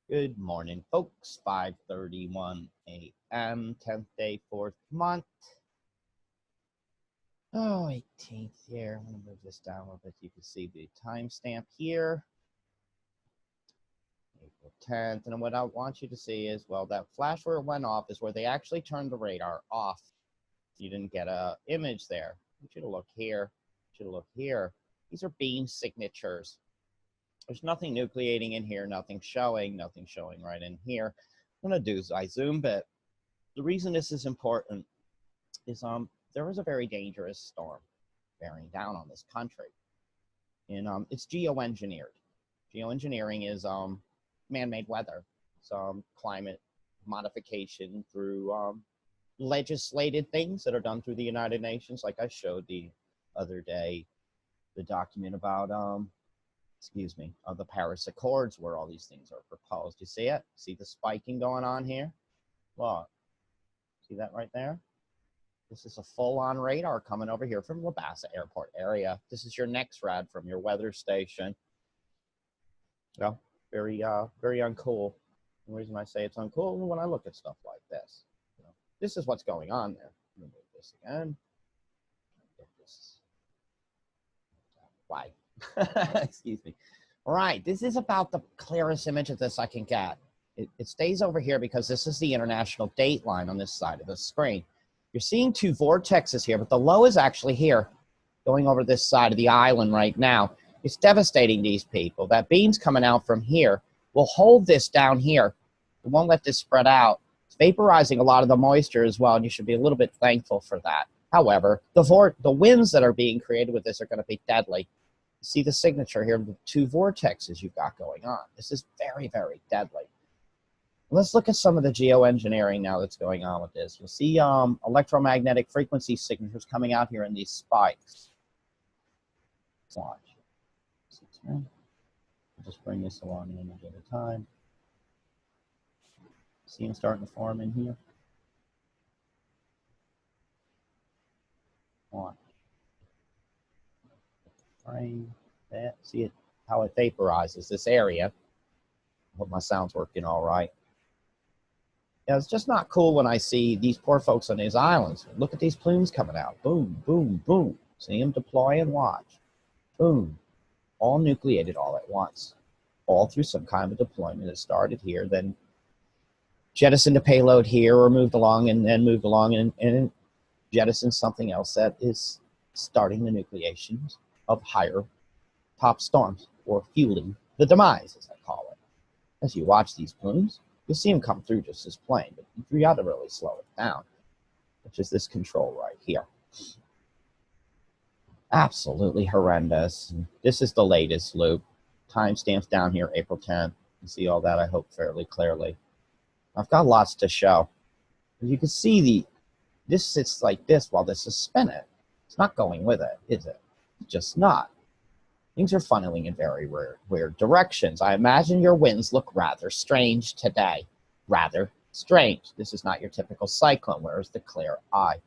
Good morning, folks. 5:31 a.m., 10th day, 4th month. Oh, 18th here. I'm going to move this down a little bit. You can see the timestamp here. April 10th. And what I want you to see is, well, that flash where it went off is where they actually turned the radar off. You didn't get an image there. You should look here. You should look here. These are beam signatures. There's nothing nucleating in here, nothing showing right in here. What I'm going to do is I zoom bit. The reason this is important is there was a very dangerous storm bearing down on this country. And it's geoengineered. Geoengineering is man-made weather. It's climate modification through legislated things that are done through the United Nations. Like I showed the other day, the document about the Paris Accords, where all these things are proposed. You see it? See the spiking going on here? Look, see that right there? This is a full-on radar coming over here from Labasa Airport area. This is your nexrad from your weather station. Well, very uncool. The reason I say it's uncool is when I look at stuff like this. This is what's going on there. Let me move this again. Get this. Why? Excuse me. All right, this is about the clearest image of this I can get. It stays over here because this is the international date line on this side of the screen. You're seeing two vortexes here, but the low is actually here, going over this side of the island right now. It's devastating these people. That beam's coming out from here will hold this down here. It won't let this spread out. It's vaporizing a lot of the moisture as well, and you should be a little bit thankful for that. However, the winds that are being created with this are going to be deadly. See the signature here, the two vortexes you've got going on. This is very, very deadly. Let's look at some of the geoengineering now that's going on with this. You'll see electromagnetic frequency signatures coming out here in these spikes. Let's watch. I'll just bring this along an image at a time. See them starting to form in here? Watch. Frame that. See it, how it vaporizes this area. I hope my sound's working all right. Yeah, it's just not cool when I see these poor folks on these islands. Look at these plumes coming out. Boom, boom, boom. See them deploy and watch. Boom. All nucleated all at once. All through some kind of deployment that started here, then jettisoned a payload here, or moved along and then moved along and jettisoned something else that is starting the nucleations of higher top storms, or fueling the demise, as I call it. As you watch these plumes, you'll see them come through just as plain, but you got to really slow it down, which is this control right here. Absolutely horrendous. This is the latest loop. Timestamps down here, April 10th. You see all that, I hope, fairly clearly. I've got lots to show. You can see this sits like this while this is spinning. It's not going with it, is it? It's just not. Things are funneling in very weird directions. I imagine your winds look rather strange today. Rather strange. This is not your typical cyclone. Where's the clear eye?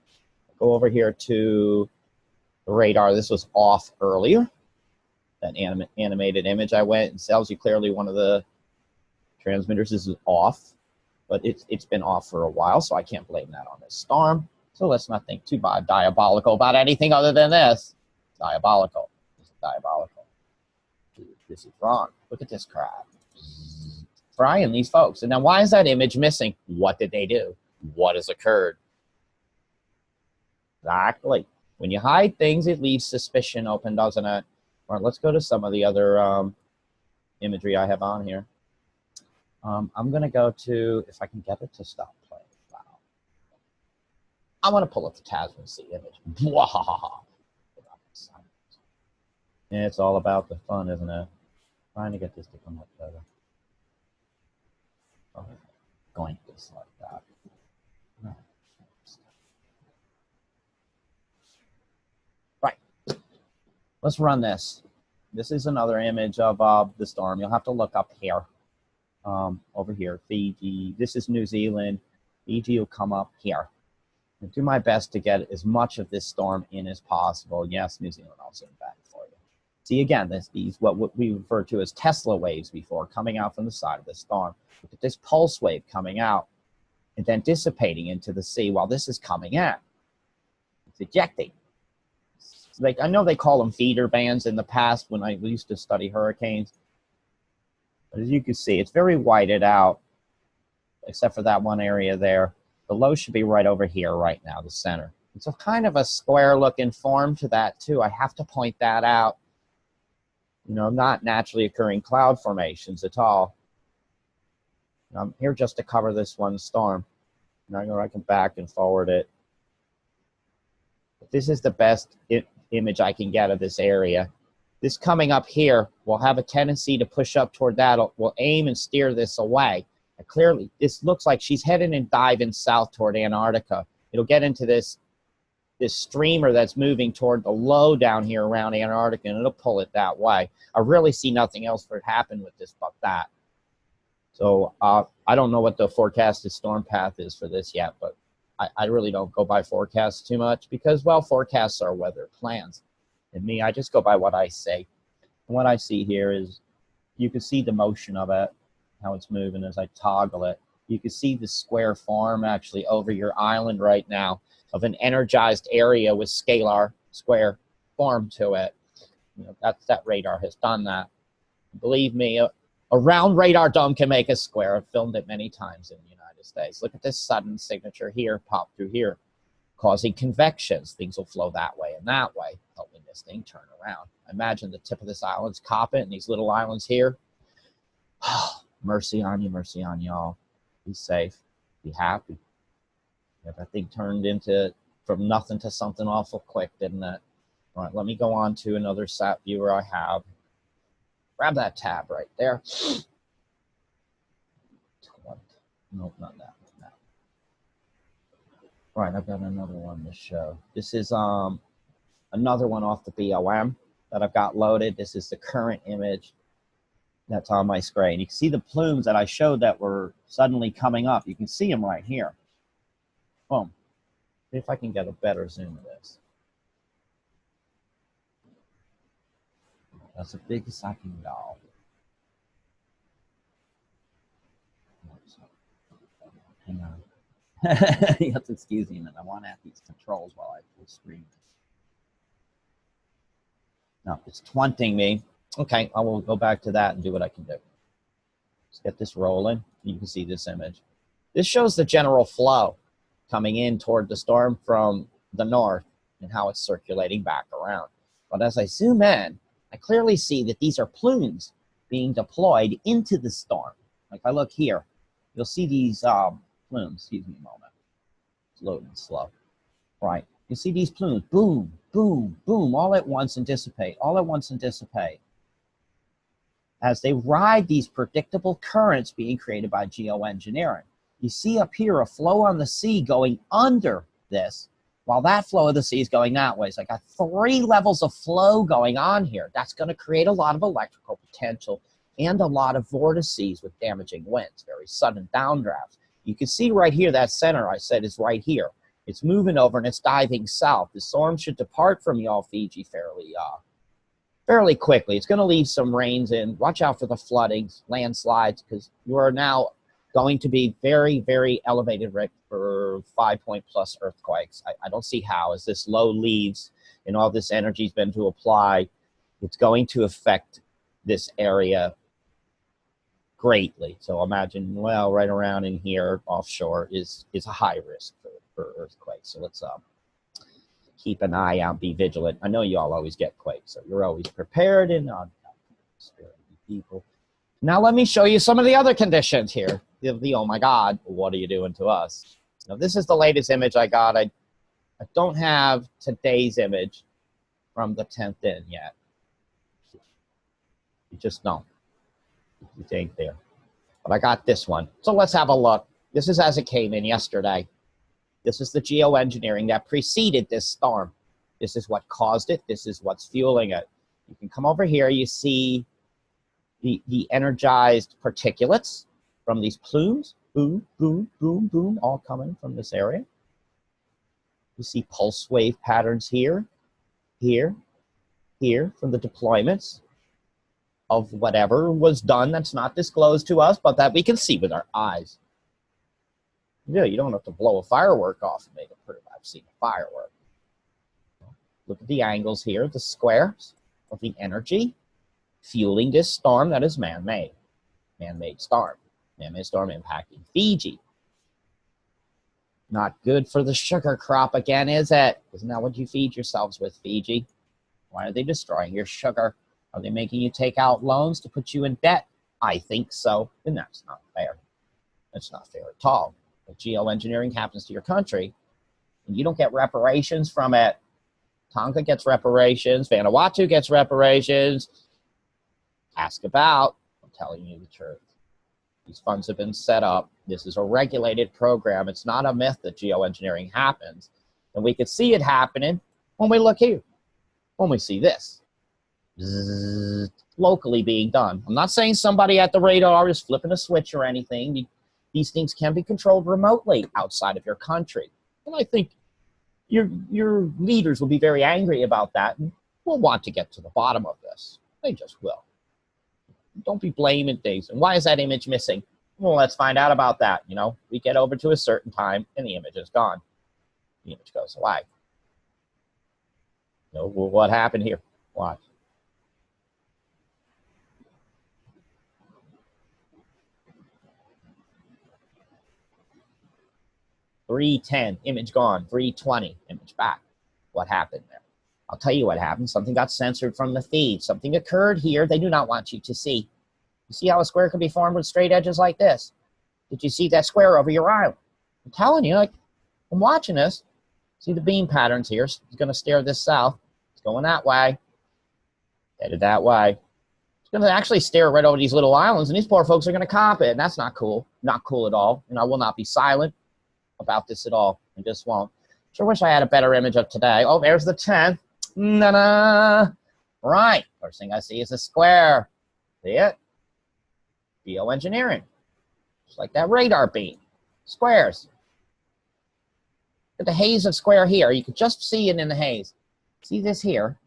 Go over here to the radar. This was off earlier. That animated image I went and tells you clearly one of the transmitters is off. But it's been off for a while, so I can't blame that on this storm. So let's not think too diabolical about anything other than this. Diabolical. This is diabolical. This is wrong. Look at this crap. Frying these folks. And now why is that image missing? What did they do? What has occurred? Exactly. When you hide things, it leaves suspicion open, doesn't it? All right, let's go to some of the other imagery I have on here. I'm going to go to, if I can get it to stop playing. Wow. I want to pull up the Tasman Sea image. It's all about the fun, isn't it? Trying to get this to come up better. Oh, going just like that. Right. Let's run this. This is another image of the storm. You'll have to look up here. Over here, Fiji. This is New Zealand. Fiji will come up here. I'll do my best to get as much of this storm in as possible. Yes, New Zealand also in back for you. See again, these what we refer to as Tesla waves before, coming out from the side of the storm. Look at this pulse wave coming out and then dissipating into the sea while this is coming in. It's ejecting. Like, I know they call them feeder bands in the past when we used to study hurricanes. But as you can see, it's very whited out, except for that one area there. The low should be right over here right now, the center. It's a kind of a square-looking form to that, too. I have to point that out. You know, not naturally occurring cloud formations at all. I'm here just to cover this one storm. Now I can back and forward it. But this is the best image I can get of this area. This coming up here will have a tendency to push up toward that. We'll aim and steer this away. And clearly, this looks like she's heading and diving south toward Antarctica. It'll get into this streamer that's moving toward the low down here around Antarctica, and it'll pull it that way. I really see nothing else for it happen with this but that. So I don't know what the forecasted storm path is for this yet, but I really don't go by forecasts too much because, well, forecasts are weather plans. And me, I just go by what I see. And what I see here is you can see the motion of it, how it's moving as I toggle it. You can see the square form actually over your island right now of an energized area with scalar square form to it. You know, that radar has done that. Believe me, a round radar dome can make a square. I've filmed it many times in the United States. Look at this sudden signature here, pop through here, causing convections. Things will flow that way and that way, helping this thing turn around. Imagine the tip of this island's copping and these little islands here. Oh, mercy on you all. Be safe, be happy. Yeah, that thing turned into from nothing to something awful quick, didn't it? All right, let me go on to another sat viewer I have. Grab that tab right there. Nope, not that. No. All right, I've got another one to show. This is another one off the BOM that I've got loaded. This is the current image that's on my screen. You can see the plumes that I showed that were suddenly coming up. You can see them right here. Boom. See if I can get a better zoom of this. That's as big as I can go. Hang on. You have to excuse me a minute. I want to have these controls while I full screen. No, it's taunting me. Okay, I will go back to that and do what I can do. Let's get this rolling. You can see this image. This shows the general flow coming in toward the storm from the north and how it's circulating back around. But as I zoom in, I clearly see that these are plumes being deployed into the storm. Like if I look here, you'll see these plumes. Excuse me a moment. It's loading slow. Right. You see these plumes. Boom, boom, boom, all at once and dissipate. All at once and dissipate. As they ride these predictable currents being created by geoengineering. You see up here a flow on the sea going under this, while that flow of the sea is going that way. So I got 3 levels of flow going on here. That's going to create a lot of electrical potential and a lot of vortices with damaging winds, very sudden downdrafts. You can see right here, that center I said is right here. It's moving over and it's diving south. The storm should depart from y'all Fiji fairly quickly. It's going to leave some rains in. Watch out for the floodings, landslides, because you are now going to be very, very elevated risk for 5-point+ earthquakes. I don't see how, as this low leaves and all this energy's been to apply, it's going to affect this area greatly. So imagine, well, right around in here offshore is a high risk for earthquakes. So let's keep an eye out, be vigilant. I know you all always get quakes, so you're always prepared and people. Now let me show you some of the other conditions here. The oh my God, what are you doing to us? Now this is the latest image I got. I don't have today's image from the 10th in yet. You just don't. It ain't there. But I got this one. So let's have a look. This is as it came in yesterday. This is the geoengineering that preceded this storm. This is what caused it. This is what's fueling it. You can come over here. You see the energized particulates from these plumes. Boom, boom, boom, boom, all coming from this area. You see pulse wave patterns here, here, here from the deployments of whatever was done that's not disclosed to us, but that we can see with our eyes. Yeah, you don't have to blow a firework off and make it prove I've seen a firework. Look at the angles here, the squares of the energy fueling this storm that is man-made. Man-made storm. Man-made storm impacting Fiji. Not good for the sugar crop again, is it? Isn't that what you feed yourselves with, Fiji? Why are they destroying your sugar? Are they making you take out loans to put you in debt? I think so, and that's not fair. That's not fair at all. If geoengineering happens to your country, and you don't get reparations from it, Tonga gets reparations, Vanuatu gets reparations. Ask about. I'm telling you the truth. These funds have been set up. This is a regulated program. It's not a myth that geoengineering happens. And we could see it happening when we look here. When we see this. Zzz, locally being done. I'm not saying somebody at the radar is flipping a switch or anything. These things can be controlled remotely outside of your country. And I think your leaders will be very angry about that and will want to get to the bottom of this. They just will. Don't be blaming things. And why is that image missing? Well, let's find out about that. You know, we get over to a certain time and the image is gone. The image goes away. So, well, what happened here? Watch. $310, image gone. $320, image back. What happened there? I'll tell you what happened. Something got censored from the feed. Something occurred here they do not want you to see. You see how a square can be formed with straight edges like this? Did you see that square over your island? I'm telling you, like, I'm watching this. See the beam patterns here. It's going to steer this south. It's going that way. Headed that way. It's going to actually stare right over these little islands, and these poor folks are going to cop it, and that's not cool. Not cool at all. And I will not be silent about this at all. I just won't. Sure wish I had a better image of today. Oh, there's the 10th. Na-na. Right. First thing I see is a square. See it? Geoengineering. Just like that radar beam. Squares. Look at the haze of square here. You can just see it in the haze. See this here?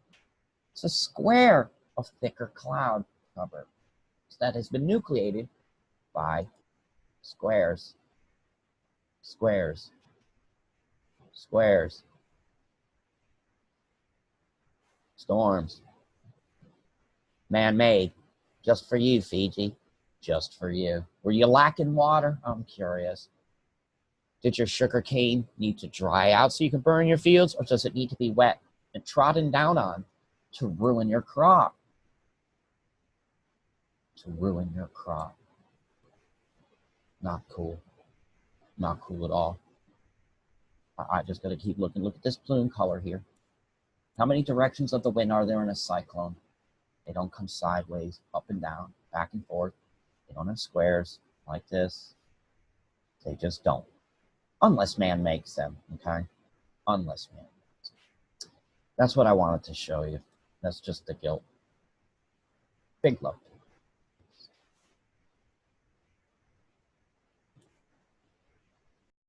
It's a square of thicker cloud cover that has been nucleated by squares. Squares. Squares. Storms. Man-made. Just for you, Fiji. Just for you. Were you lacking water? I'm curious. Did your sugar cane need to dry out so you can burn your fields, or does it need to be wet and trodden down on to ruin your crop? To ruin your crop. Not cool. Not cool at all. I just got to keep looking. Look at this plume color here. How many directions of the wind are there in a cyclone? They don't come sideways, up and down, back and forth. They don't have squares like this. They just don't. Unless man makes them, okay? Unless man makes them. That's what I wanted to show you. That's just the guilt. Big love.